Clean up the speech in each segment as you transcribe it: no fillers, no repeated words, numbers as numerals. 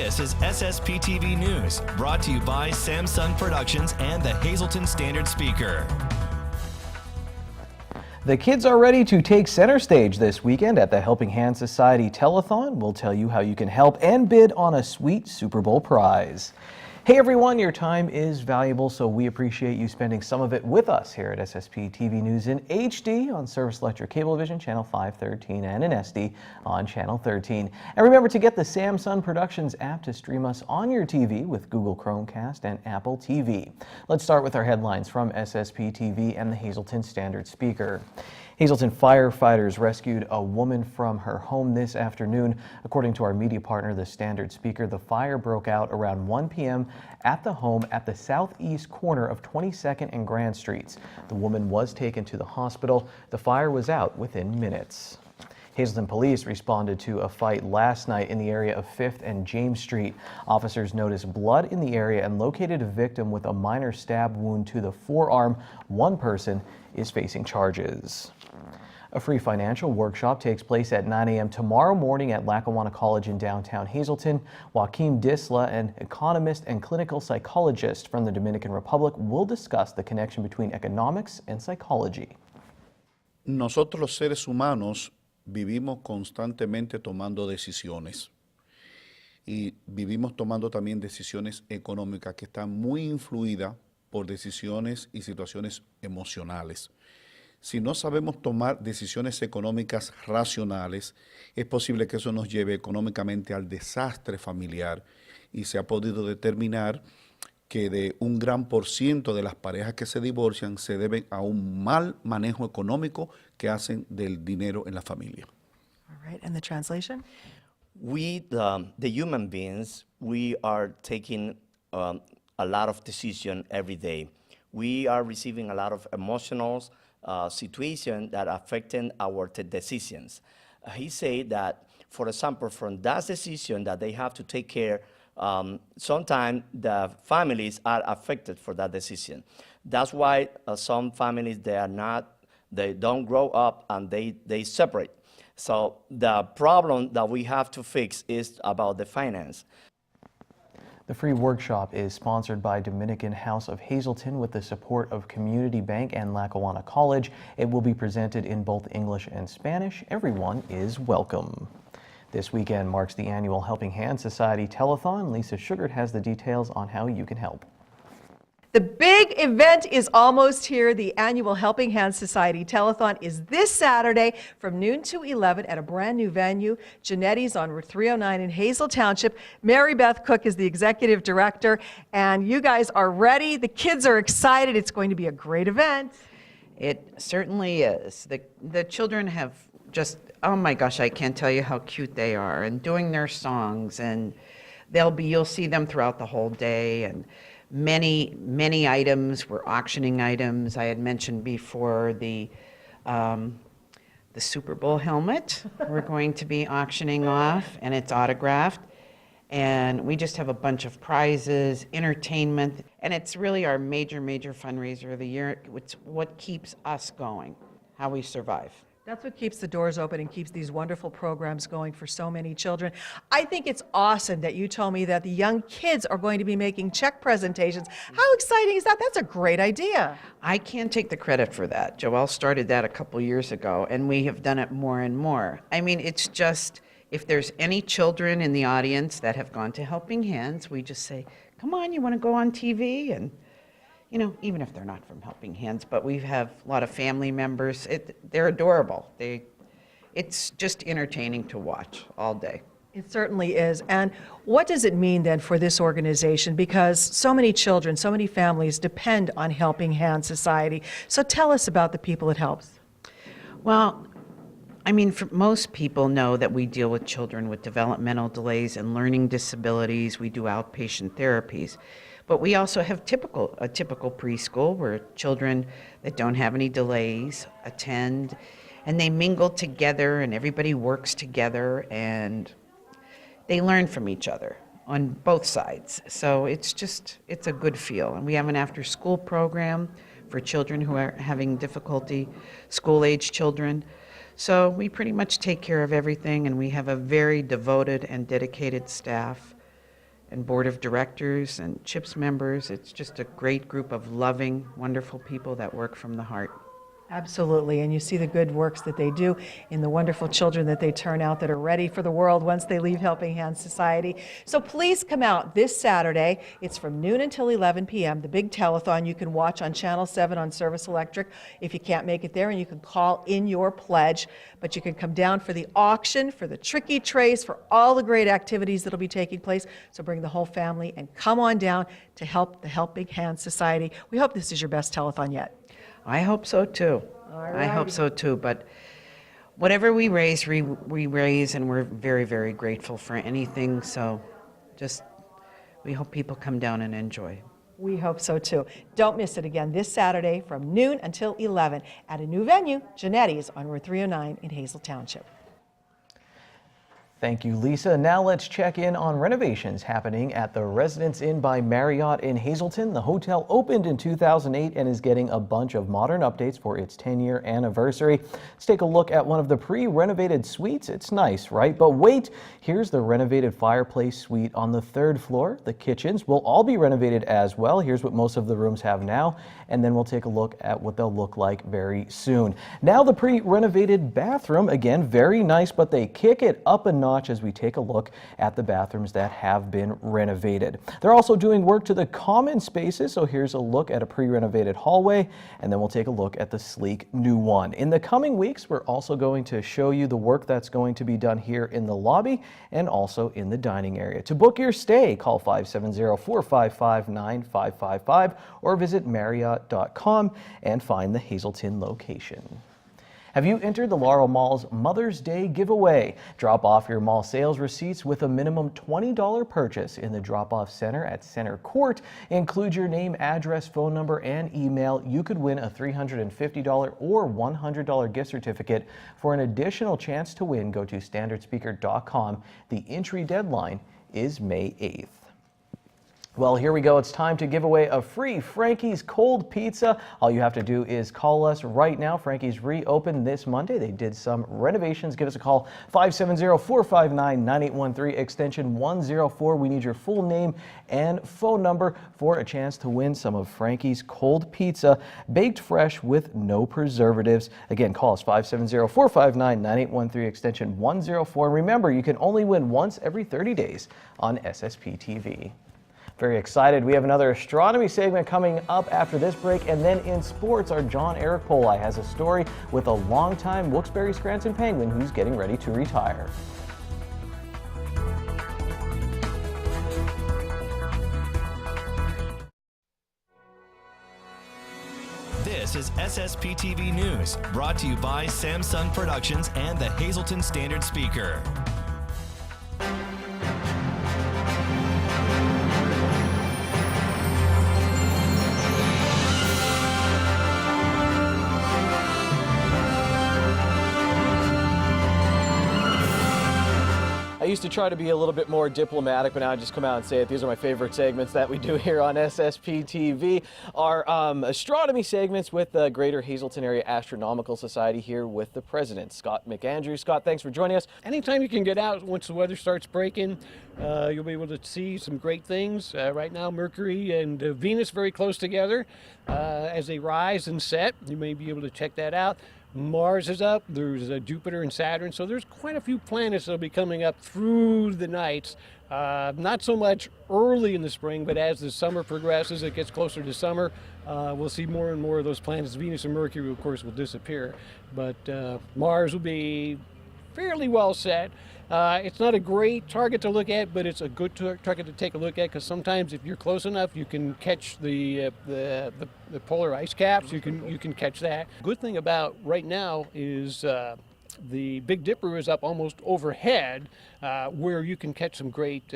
This is SSPTV News, brought to you by Samsung Productions and the Hazleton Standard Speaker. The kids are ready to take center stage this weekend at the Helping Hand Society Telethon. We'll tell you how you can help and bid on a sweet Super Bowl prize. Hey everyone, your time is valuable, so we appreciate you spending some of it with us here at SSP TV News in HD on Service Electric Cablevision, Channel 513, and in SD on Channel 13. And remember to get the Samsung Productions app to stream us on your TV with Google Chromecast and Apple TV. Let's start with our headlines from SSP TV and the Hazleton Standard Speaker. Hazleton firefighters rescued a woman from her home this afternoon. According to our media partner, the Standard Speaker, the fire broke out around 1 p.m. at the home at the southeast corner of 22nd and Grand Streets. The woman was taken to the hospital. The fire was out within minutes. Hazleton police responded to a fight last night in the area of 5th and James Street. Officers noticed blood in the area and located a victim with a minor stab wound to the forearm. One person is facing charges. A free financial workshop takes place at 9 a.m. tomorrow morning at Lackawanna College in downtown Hazleton. Joaquim Disla, an economist and clinical psychologist from the Dominican Republic, will discuss the connection between economics and psychology. Nosotros los seres humanos vivimos constantemente tomando decisiones y vivimos tomando también decisiones económicas que están muy influidas por decisiones y situaciones emocionales. Si no sabemos tomar decisiones económicas racionales, es posible que eso nos lleve económicamente al desastre familiar y se ha podido determinar que de un gran por ciento de las parejas que se divorcian se deben a un mal manejo económico que hacen del dinero en la familia. All right, and the translation? We, the human beings, we are taking a lot of decisions every day. We are receiving a lot of emotional situations that are affecting our decisions. He said that, for example, from that decision that they have to take care, sometimes the families are affected for that decision. That's why some families, they don't grow up and they separate. So the problem that we have to fix is about the finance. The free workshop is sponsored by Dominican House of Hazleton with the support of Community Bank and Lackawanna College. It will be presented in both English and Spanish. Everyone is welcome. This weekend marks the annual Helping Hand Society Telethon. Lisa Sugart has the details on how you can help. The big event is almost here. The annual Helping Hand Society Telethon is this Saturday from noon to 11 at a brand new venue, Genetti's on Route 309 in Hazel Township. Mary Beth Cook is the executive director, and you guys are ready. The kids are excited. It's going to be a great event. It certainly is. The children have just, oh my gosh, I can't tell you how cute they are, and doing their songs, and you'll see them throughout the whole day, and many items. We're auctioning items. I had mentioned before the Super Bowl helmet we're going to be auctioning off, and it's autographed. And we just have a bunch of prizes, entertainment, and it's really our major fundraiser of the year. It's what keeps us going, how we survive. That's what keeps the doors open and keeps these wonderful programs going for so many children. I think it's awesome that you told me that the young kids are going to be making check presentations. How exciting is that? That's a great idea. I can't take the credit for that. Joelle started that a couple years ago, and we have done it more and more. I mean, it's just, if there's any children in the audience that have gone to Helping Hands, we just say, come on, you want to go on TV? And you know, even if they're not from Helping Hands, but we have a lot of family members. They're adorable. It's just entertaining to watch all day. It certainly is. And what does it mean then for this organization? Because so many children, so many families depend on Helping Hand Society. So tell us about the people it helps. Well, I mean, most people know that we deal with children with developmental delays and learning disabilities. We do outpatient therapies. But we also have a typical preschool where children that don't have any delays attend, and they mingle together, and everybody works together, and they learn from each other on both sides. So it's a good feel. And we have an after-school program for children who are having difficulty, school-age children. So we pretty much take care of everything, and we have a very devoted and dedicated staff and board of directors and CHIPS members. It's just a great group of loving, wonderful people that work from the heart. Absolutely, and you see the good works that they do in the wonderful children that they turn out that are ready for the world once they leave Helping Hands Society. So please come out this Saturday. It's from noon until 11 p.m., the big telethon you can watch on Channel 7 on Service Electric if you can't make it there, and you can call in your pledge. But you can come down for the auction, for the tricky trace, for all the great activities that will be taking place. So bring the whole family and come on down to help the Helping Hands Society. We hope this is your best telethon yet. I hope so too. I hope so too. But whatever we raise, we raise, and we're very, very grateful for anything. So just, we hope people come down and enjoy. We hope so too. Don't miss it again this Saturday from noon until 11 at a new venue, Janetti's on Route 309 in Hazel Township. Thank you, Lisa. Now let's check in on renovations happening at the Residence Inn by Marriott in Hazleton. The hotel opened in 2008 and is getting a bunch of modern updates for its 10-year anniversary. Let's take a look at one of the pre-renovated suites. It's nice, right? But wait, here's the renovated fireplace suite on the 3rd floor. The kitchens will all be renovated as well. Here's what most of the rooms have now, and then we'll take a look at what they'll look like very soon. Now the pre-renovated bathroom, again, very nice, but they kick it up a notch as we take a look at the bathrooms that have been renovated. They're also doing work to the common spaces, so here's a look at a pre-renovated hallway, and then we'll take a look at the sleek new one. In the coming weeks, we're also going to show you the work that's going to be done here in the lobby and also in the dining area. To book your stay, call 570-455-9555 or visit Marriott.com and find the Hazleton location. Have you entered the Laurel Mall's Mother's Day giveaway? Drop off your mall sales receipts with a minimum $20 purchase in the drop-off center at Center Court. Include your name, address, phone number, and email. You could win a $350 or $100 gift certificate. For an additional chance to win, go to standardspeaker.com. The entry deadline is May 8th. Well, here we go. It's time to give away a free Frankie's cold pizza. All you have to do is call us right now. Frankie's reopened this Monday. They did some renovations. Give us a call, 570-459-9813, extension 104. We need your full name and phone number for a chance to win some of Frankie's cold pizza, baked fresh with no preservatives. Again, call us, 570-459-9813, extension 104. Remember, you can only win once every 30 days on SSPTV. Very excited. We have another astronomy segment coming up after this break. And then in sports, our John Eric Polai has a story with a longtime Wilkes-Barre Scranton Penguin who's getting ready to retire. This is SSPTV News, brought to you by Samsung Productions and the Hazleton Standard Speaker. I used to try to be a little bit more diplomatic, but now I just come out and say it. These are my favorite segments that we do here on SSPTV. Our astronomy segments with the Greater Hazleton Area Astronomical Society here with the president, Scott McAndrew. Scott, thanks for joining us. Anytime you can get out once the weather starts breaking, you'll be able to see some great things. Right now, Mercury and Venus very close together. As they rise and set, you may be able to check that out. Mars is up, there's Jupiter and Saturn, so there's quite a few planets that will be coming up through the nights. Not so much early in the spring, but as the summer progresses, it gets closer to summer, we'll see more and more of those planets. Venus and Mercury, of course, will disappear, but Mars will be fairly well set. It's not a great target to look at, but it's a good target to take a look at, because sometimes if you're close enough, you can catch the polar ice caps. You can catch that. Good thing about right now is the Big Dipper is up almost overhead, where you can catch some great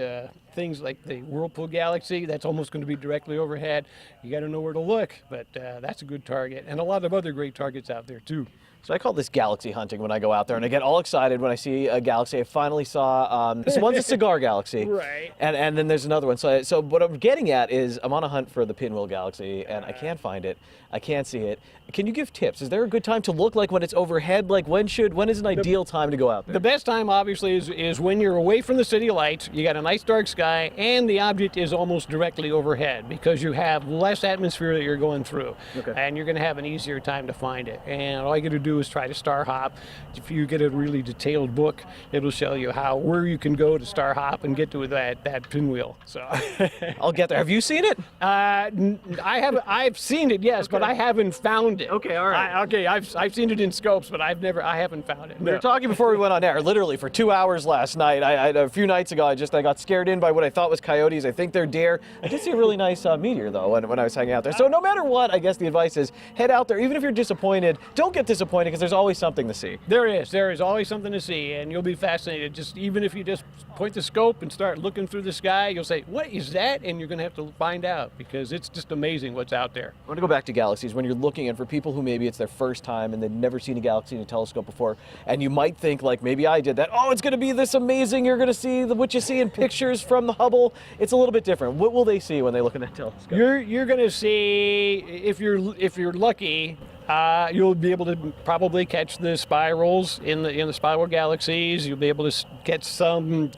things like the Whirlpool Galaxy. That's almost going to be directly overhead. You got to know where to look, but that's a good target, and a lot of other great targets out there too. So I call this galaxy hunting when I go out there, and I get all excited when I see a galaxy. I finally saw, this one's a cigar galaxy. Right. And then there's another one. So what I'm getting at is I'm on a hunt for the pinwheel galaxy, and I can't find it. I can't see it. Can you give tips? Is there a good time to look, like when it's overhead? Like when is an ideal time to go out there? The best time, obviously, is when you're away from the city lights, you got a nice dark sky, and the object is almost directly overhead because you have less atmosphere that you're going through. Okay. And you're going to have an easier time to find it. And all you got to do is try to star hop. If you get a really detailed book, it'll show you where you can go to star hop and get to that pinwheel. So I'll get there. Have you seen it? I've seen it, yes, but I haven't found it. Okay, all right. I've seen it in scopes, but I haven't found it. We were talking before we went on air, literally for 2 hours last night. A few nights ago, I got scared in by what I thought was coyotes. I think they're deer. I did see a really nice meteor, though, when I was hanging out there. So no matter what, I guess the advice is head out there. Even if you're disappointed, don't get disappointed because there's always something to see. There is always something to see, and you'll be fascinated. Just even if you just point the scope and start looking through the sky, you'll say, what is that? And you're going to have to find out because it's just amazing what's out there. I want to go back to galaxies. When you're looking, and for people who maybe it's their first time and they've never seen a galaxy in a telescope before, and you might think, like maybe I did, that, oh, it's going to be this amazing, you're going to see what you see in pictures from the Hubble. It's a little bit different. What will they see when they look in that telescope? You're going to see, if you're lucky, you'll be able to probably catch the spirals in the spiral galaxies. You'll be able to get some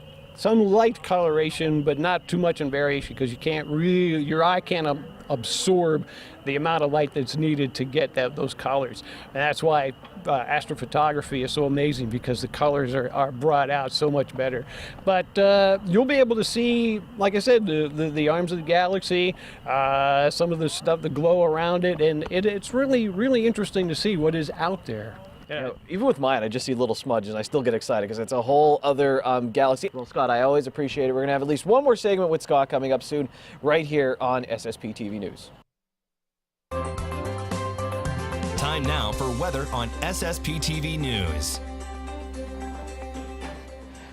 light coloration, but not too much in variation because your eye can't absorb the amount of light that's needed to get those colors. And that's why astrophotography is so amazing because the colors are brought out so much better. But you'll be able to see, like I said, the arms of the galaxy, some of the stuff, the glow around it, and it's really, really interesting to see what is out there. You know, even with mine, I just see little smudges, and I still get excited because it's a whole other galaxy. Well, Scott, I always appreciate it. We're going to have at least one more segment with Scott coming up soon, right here on SSPTV News. Time now for weather on SSPTV News.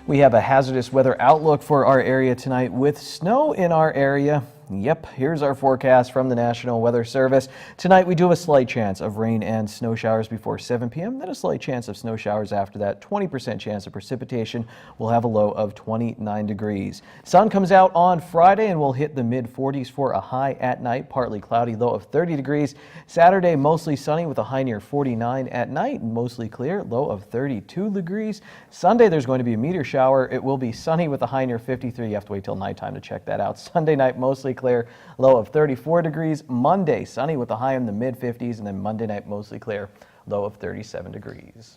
We have a hazardous weather outlook for our area tonight with snow in our area. Yep, here's our forecast from the National Weather Service. Tonight we do have a slight chance of rain and snow showers before 7 p.m., then a slight chance of snow showers after that. 20% chance of precipitation. We'll have a low of 29 degrees. Sun comes out on Friday and we'll hit the mid-40s for a high at night. Partly cloudy, low of 30 degrees. Saturday mostly sunny with a high near 49 at night. Mostly clear, low of 32 degrees. Sunday there's going to be a meteor shower. It will be sunny with a high near 53. You have to wait till nighttime to check that out. Sunday night mostly clear, low of 34 degrees. Monday, sunny with a high in the mid-50s, and then Monday night, mostly clear, low of 37 degrees.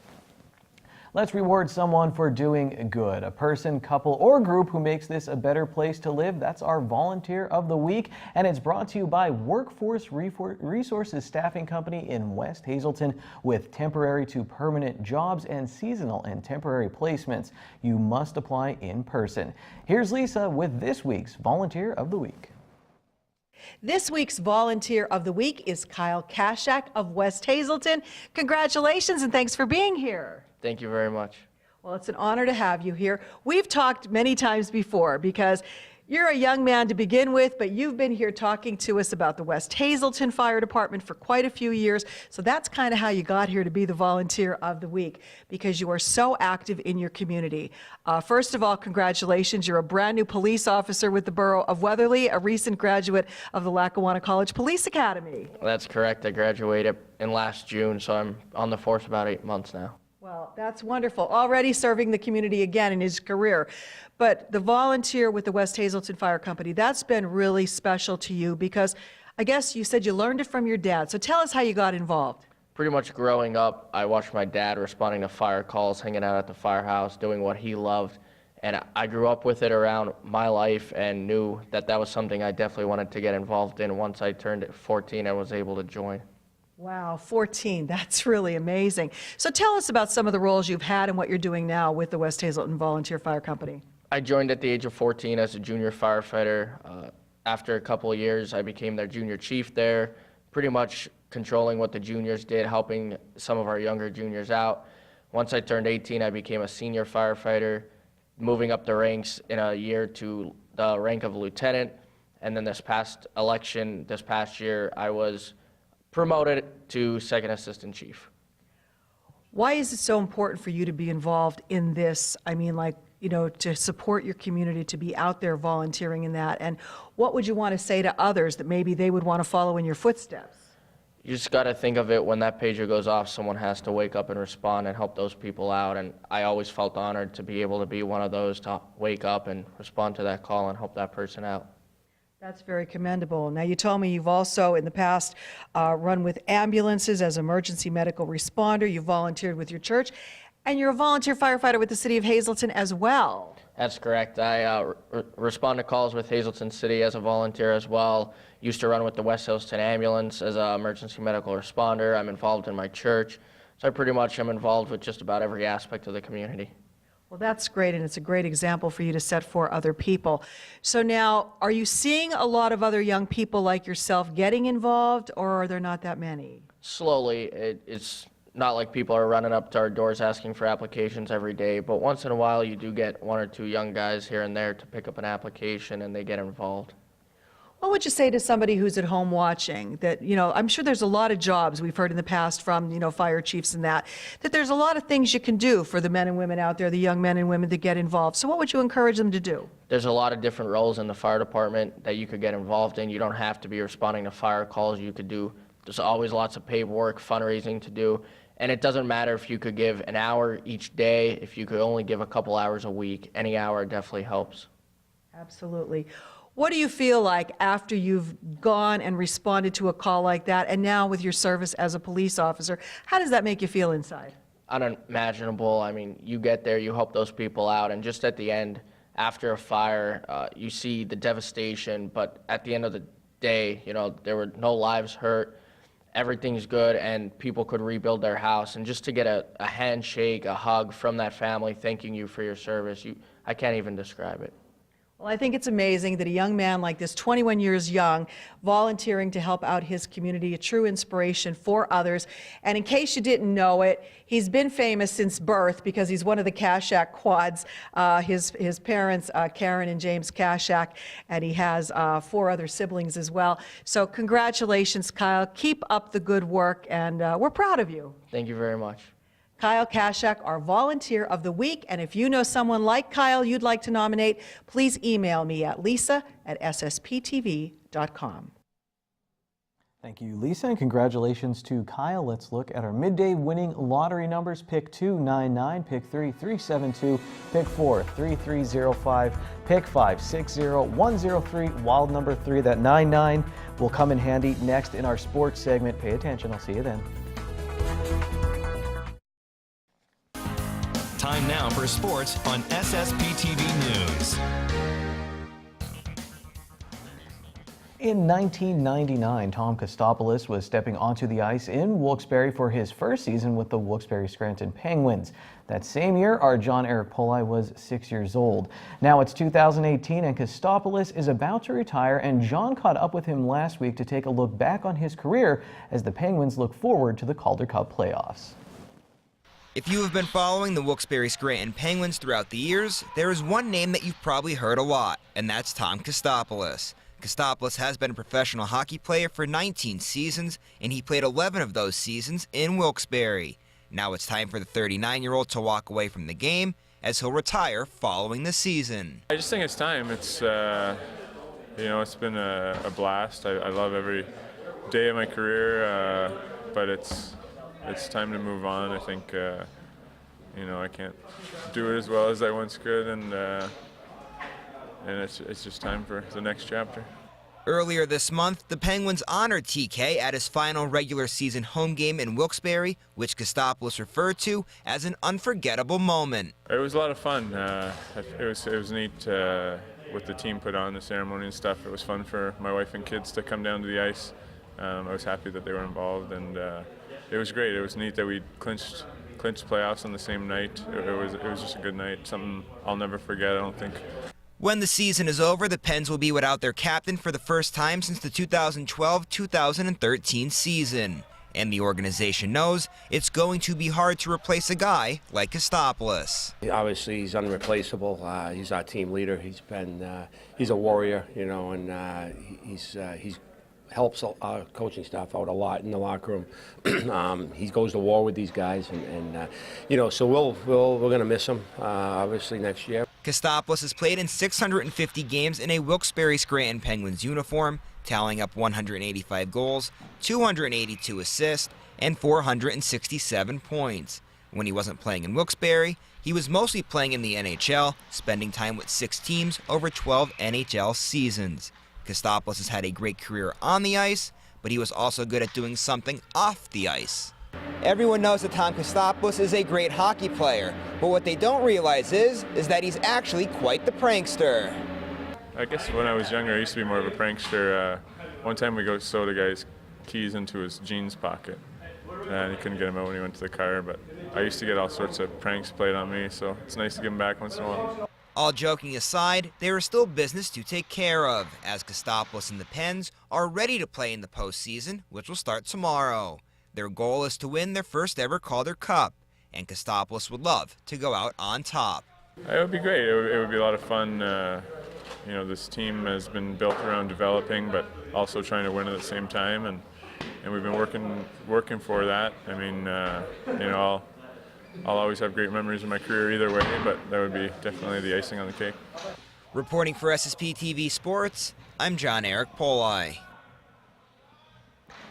Let's reward someone for doing good. A person, couple, or group who makes this a better place to live. That's our Volunteer of the Week, and it's brought to you by Workforce Resources Staffing Company in West Hazelton with temporary to permanent jobs and seasonal and temporary placements. You must apply in person. Here's Lisa with this week's Volunteer of the Week. This week's Volunteer of the Week is Kyle Kashak of West Hazelton. Congratulations and thanks for being here. Thank you very much. Well, it's an honor to have you here. We've talked many times before because you're a young man to begin with, but you've been here talking to us about the West Hazelton Fire Department for quite a few years. So that's kind of how you got here to be the Volunteer of the Week, because you are so active in your community. First of all, congratulations. You're a brand new police officer with the Borough of Weatherly, a recent graduate of the Lackawanna College Police Academy. That's correct. I graduated in last June, so I'm on the force about 8 months now. Well, that's wonderful. Already serving the community again in his career. But the volunteer with the West Hazelton Fire Company, that's been really special to you because I guess you said you learned it from your dad. So tell us how you got involved. Pretty much growing up, I watched my dad responding to fire calls, hanging out at the firehouse, doing what he loved. And I grew up with it around my life and knew that that was something I definitely wanted to get involved in once I turned 14 and was able to join. Wow, 14. That's really amazing. So tell us about some of the roles you've had and what you're doing now with the West Hazelton Volunteer Fire Company. I joined at the age of 14 as a junior firefighter. After a couple of years, I became their junior chief there, pretty much controlling what the juniors did, helping some of our younger juniors out. Once I turned 18, I became a senior firefighter, moving up the ranks in a year to the rank of lieutenant. And then this past year, I was promoted to second assistant chief. Why is it so important for you to be involved in this? I mean, like, you know, to support your community, to be out there volunteering in that. And what would you want to say to others that maybe they would want to follow in your footsteps? You just got to think of it, when that pager goes off, someone has to wake up and respond and help those people out. And I always felt honored to be able to be one of those to wake up and respond to that call and help that person out. That's very commendable. Now, you told me you've also in the past run with ambulances as emergency medical responder. You volunteered with your church, and you're a volunteer firefighter with the City of Hazleton as well. That's correct. I respond to calls with Hazleton City as a volunteer as well. Used to run with the West Hazleton Ambulance as an emergency medical responder. I'm involved in my church. So I pretty much am involved with just about every aspect of the community. Well, that's great, and it's a great example for you to set for other people. So now, are you seeing a lot of other young people like yourself getting involved, or are there not that many? Slowly. It's not like people are running up to our doors asking for applications every day, but once in a while you do get one or two young guys here and there to pick up an application and they get involved. What would you say to somebody who's at home watching that, you know, I'm sure there's a lot of jobs we've heard in the past from, you know, fire chiefs and that there's a lot of things you can do for the men and women out there, the young men and women that get involved. So what would you encourage them to do? There's a lot of different roles in the fire department that you could get involved in. You don't have to be responding to fire calls. You could do, there's always lots of paperwork, fundraising to do. And it doesn't matter if you could give an hour each day, if you could only give a couple hours a week. Any hour definitely helps. Absolutely. What do you feel like after you've gone and responded to a call like that, and now with your service as a police officer? How does that make you feel inside? Unimaginable. I mean, you get there, you help those people out, and just at the end, after a fire, you see the devastation, but at the end of the day, you know, there were no lives hurt. Everything's good, and people could rebuild their house. And just to get a handshake, a hug from that family thanking you for your service, I can't even describe it. Well, I think it's amazing that a young man like this, 21 years young, volunteering to help out his community, a true inspiration for others. And in case you didn't know it, he's been famous since birth because he's one of the Kashak quads. His parents, Karen and James Kashak, and he has 4 other siblings as well. So congratulations, Kyle. Keep up the good work, and we're proud of you. Thank you very much. Kyle Kashak, our Volunteer of the Week. And if you know someone like Kyle you'd like to nominate, please email me at lisa@ssptv.com. Thank you, Lisa, and congratulations to Kyle. Let's look at our midday winning lottery numbers. Pick 299, pick 3 372, pick 4 3305, pick 5 60103, wild number 3. That 99 will come in handy next in our sports segment. Pay attention. I'll see you then. Time now for sports on SSPTV News. In 1999, Tom Kostopoulos was stepping onto the ice in Wilkes-Barre for his first season with the Wilkes-Barre Scranton Penguins. That same year, our John Eric Poli was 6 years old. Now it's 2018 and Kostopoulos is about to retire, and John caught up with him last week to take a look back on his career as the Penguins look forward to the Calder Cup playoffs. If you have been following the Wilkes-Barre Scranton Penguins throughout the years, there is one name that you've probably heard a lot, and that's Tom Kostopoulos. Kostopoulos has been a professional hockey player for 19 seasons, and he played 11 of those seasons in Wilkes-Barre. Now it's time for the 39-year-old to walk away from the game as he'll retire following the season. I just think it's time. It's, it's been a blast. I love every day of my career, but it's time to move on. I think, I can't do it as well as I once could, and it's just time for the next chapter. Earlier this month, the Penguins honored TK at his final regular season home game in Wilkes-Barre, which Kostopoulos referred to as an unforgettable moment. It was a lot of fun. It was neat what the team put on, the ceremony and stuff. It was fun for my wife and kids to come down to the ice. I was happy that they were involved, and it was great. It was neat that we clinched playoffs on the same night. It was just a good night, something I'll never forget, I don't think. When the season is over, the Pens will be without their captain for the first time since the 2012-2013 season. And the organization knows it's going to be hard to replace a guy like Kostopoulos. Obviously, he's unreplaceable. He's our team leader. He's a warrior, and he's helps our coaching staff out a lot in the locker room. He goes to war with these guys, and you know, so we're going to miss him obviously next year. Kostopoulos has played in 650 games in a Wilkes-Barre Scranton Penguins uniform, tallying up 185 goals, 282 assists, and 467 points. When he wasn't playing in Wilkes-Barre, he was mostly playing in the NHL, spending time with 6 teams over 12 NHL seasons. Kostopoulos has had a great career on the ice, but he was also good at doing something off the ice. Everyone knows that Tom Kostopoulos is a great hockey player, but what they don't realize is that he's actually quite the prankster. I guess when I was younger, I used to be more of a prankster. One time we sewed a guy's keys into his jeans pocket, and he couldn't get them out when he went to the car, but I used to get all sorts of pranks played on me, so it's nice to give them back once in a while. All joking aside, there is still business to take care of, as Kostopoulos and the Pens are ready to play in the postseason, which will start tomorrow. Their goal is to win their first ever Calder Cup, and Kostopoulos would love to go out on top. It would be great. It would be a lot of fun. You know, this team has been built around developing, but also trying to win at the same time, and we've been working for that. I mean, you know, I'll always have great memories of my career either way, but that would be definitely the icing on the cake. Reporting for SSPTV Sports, I'm John Eric Poli.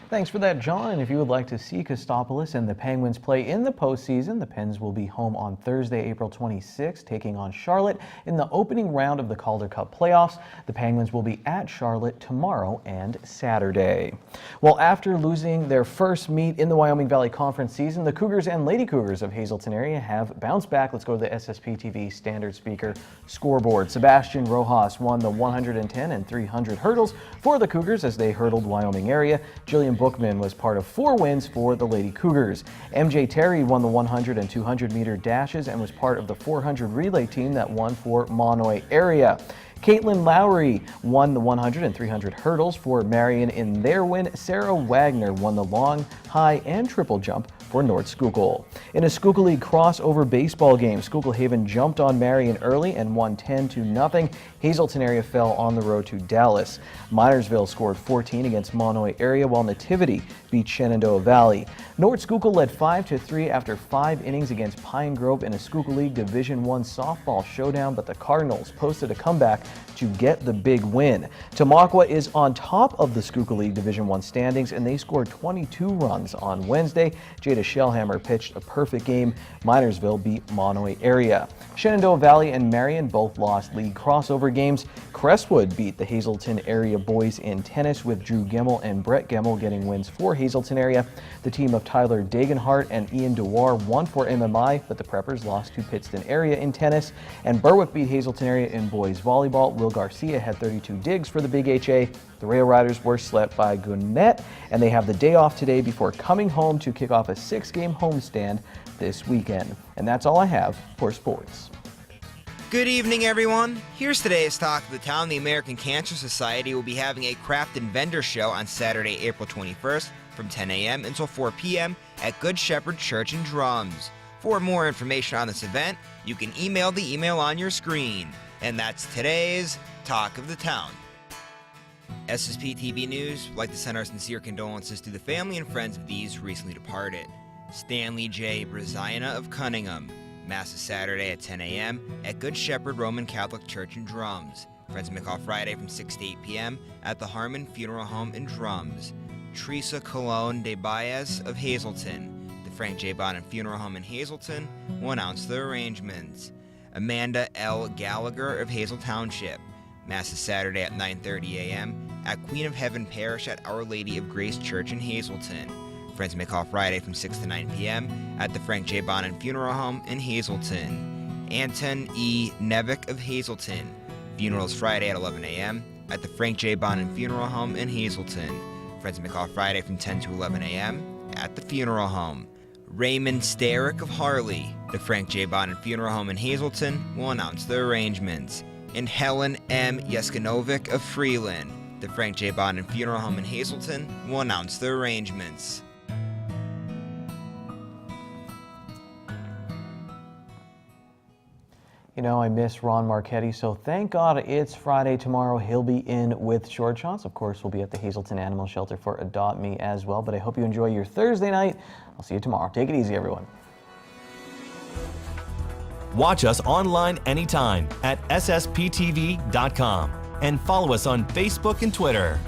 Thanks for that, John. And if you would like to see Kostopoulos and the Penguins play in the postseason, the Pens will be home on Thursday, April 26, taking on Charlotte in the opening round of the Calder Cup playoffs. The Penguins will be at Charlotte tomorrow and Saturday. Well, after losing their first meet in the Wyoming Valley Conference season, the Cougars and Lady Cougars of Hazelton area have bounced back. Let's go to the SSPTV standard speaker scoreboard. Sebastian Rojas won the 110 and 300 hurdles for the Cougars as they hurdled Wyoming area. Jillian Bookman was part of 4 wins for the Lady Cougars. MJ Terry won the 100 and 200 meter dashes and was part of the 400 relay team that won for Monoy area. Caitlin Lowry won the 100 and 300 hurdles for Marion in their win. Sarah Wagner won the long, high, and triple jump for North Schuylkill. In a Schuylkill League crossover baseball game, Schuylkill Haven jumped on Marion early and won 10-0. Hazleton area fell on the road to Dallas. Minersville scored 14 against Monoy area, while Nativity beat Shenandoah Valley. North Schuylkill led 5-3 after 5 innings against Pine Grove in a Schuylkill League Division I softball showdown, but the Cardinals posted a comeback to get the big win. Tamaqua is on top of the Schuylkill League Division I standings, and they scored 22 runs on Wednesday. Jada Shellhammer pitched a perfect game. Minersville beat Monoy area. Shenandoah Valley and Marion both lost league crossover games. Crestwood beat the Hazleton area boys in tennis, with Drew Gemmel and Brett Gemmel getting wins for Hazleton area. The team of Tyler Dagenhart and Ian Dewar won for MMI, but the Preppers lost to Pittston area in tennis. And Berwick beat Hazleton area in boys volleyball. Will Garcia had 32 digs for the Big HA. The Rail Riders were swept by Gwinnett, and they have the day off today before coming home to kick off a 6-game homestand this weekend. And that's all I have for sports. Good evening, everyone. Here's today's talk of the town. The American Cancer Society will be having a craft and vendor show on Saturday, April 21st from 10 a.m. until 4 p.m. at Good Shepherd Church and Drums. For more information on this event, you can email the email on your screen. And that's today's Talk of the Town. SSPTV News would like to send our sincere condolences to the family and friends of these recently departed. Stanley J. Brazina of Cunningham. Mass is Saturday at 10 a.m. at Good Shepherd Roman Catholic Church and Drums. Friends Off Friday from 6 to 8 p.m. at the Harmon Funeral Home in Drums. Teresa Colon de Baez of Hazleton. The Frank J. Bonham Funeral Home in Hazleton will announce the arrangements. Amanda L. Gallagher of Hazel Township. Mass is Saturday at 9:30 a.m. at Queen of Heaven Parish at Our Lady of Grace Church in Hazleton. Friends may call Friday from 6 to 9 p.m. at the Frank J. Bonham Funeral Home in Hazleton. Anton E. Nevick of Hazleton. Funerals Friday at 11 a.m. at the Frank J. Bonham Funeral Home in Hazleton. Friends may call Friday from 10 to 11 a.m. at the funeral home. Raymond Starrick of Harley. The Frank J. Bonham Funeral Home in Hazleton will announce the arrangements. And Helen M. Yeskanovic of Freeland. The Frank J. Bonham Funeral Home in Hazleton will announce the arrangements. You know, I miss Ron Marchetti, so thank God it's Friday. Tomorrow he'll be in with Short Shots. Of course, we'll be at the Hazelton Animal Shelter for Adopt Me as well, but I hope you enjoy your Thursday night. I'll see you tomorrow. Take it easy, everyone. Watch us online anytime at ssptv.com and follow us on Facebook and Twitter.